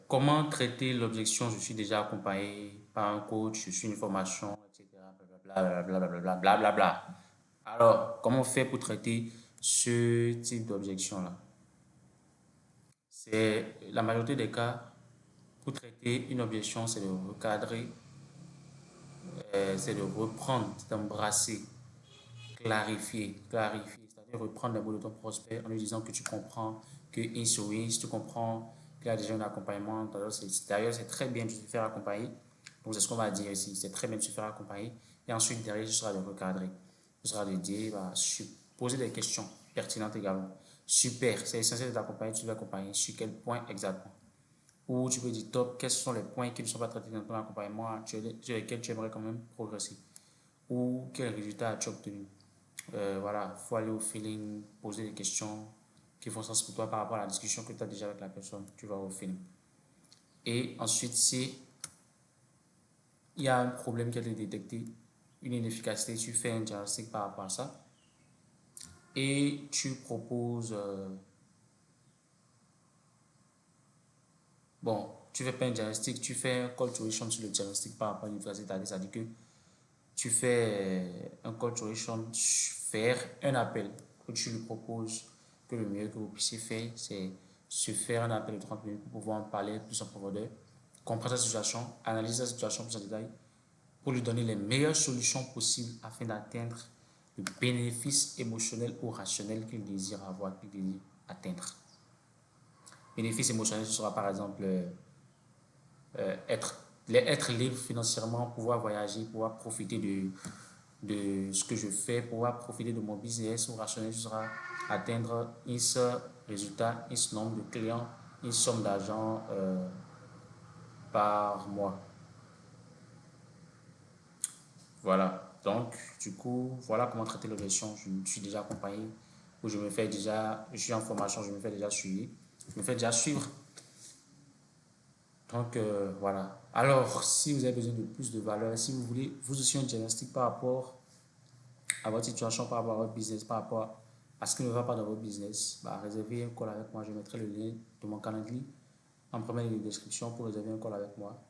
Comment traiter l'objection? Je suis déjà accompagné par un coach, je suis une formation, etc. Blablabla, blablabla, blablabla. Alors, comment faire pour traiter ce type d'objection-là? C'est la majorité des cas, pour traiter une objection, c'est de recadrer, c'est de reprendre, d'embrasser, clarifier, c'est-à-dire reprendre les mots de ton prospect en lui disant que tu comprends que is ou is, tu comprends qu'il y a déjà un accompagnement. D'ailleurs, c'est très bien de se faire accompagner. Donc, c'est ce qu'on va dire ici. C'est très bien de se faire accompagner. Et ensuite, derrière, ce sera de recadrer. Ce sera de dire, bah, poser des questions pertinentes également. Super, c'est essentiel de t'accompagner, tu dois accompagner. Sur quel point exactement? Ou tu peux dire, top, quels sont les points qui ne sont pas traités dans ton accompagnement actuel, sur lesquels tu aimerais quand même progresser? Ou quel résultat as-tu obtenu? Voilà, il faut aller au feeling, poser des questions qui font sens pour toi par rapport à la discussion que tu as déjà avec la personne. Tu vas au feeling. Et ensuite, si il y a un problème qui a été détecté, une inefficacité, tu fais un diagnostic par rapport à ça et tu proposes, bon, tu fais pas un diagnostic, tu fais un call to action sur le diagnostic par rapport à l'inefficacité, c'est-à-dire que tu fais un call to action, faire un appel que tu lui proposes que le mieux que vous puissiez faire, c'est se faire un appel de 30 minutes pour pouvoir en parler plus en profondeur, comprendre sa situation, analyser sa situation plus en détail, pour lui donner les meilleures solutions possibles afin d'atteindre le bénéfice émotionnel ou rationnel qu'il désire avoir, qu'il désire atteindre. Bénéfice émotionnel, ce sera par exemple être libre financièrement, pouvoir voyager, pouvoir profiter de ce que je fais, pouvoir profiter de mon business. Ou rationnel, ce sera atteindre un résultat, un nombre de clients, une somme d'argent par mois. Voilà. Donc, du coup, voilà comment traiter l'objection. Je suis déjà accompagné, ou je suis en formation, je me fais déjà suivre. Je me fais déjà suivre. Donc, voilà. Alors, si vous avez besoin de plus de valeur, si vous voulez vous aussi un diagnostic par rapport à votre situation, par rapport à votre business, par rapport à ce qui ne va pas dans votre business, bah, réservez un call avec moi. Je mettrai le lien de mon calendrier en première ligne de description pour réserver un call avec moi.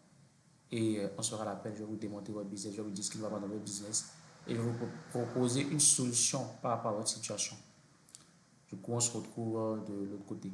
Et on sera à l'appel. Je vais vous démonter votre business, je vais vous dire ce qui ne va pas dans votre business et je vais vous proposer une solution par rapport à votre situation. Du coup, on se retrouve de l'autre côté.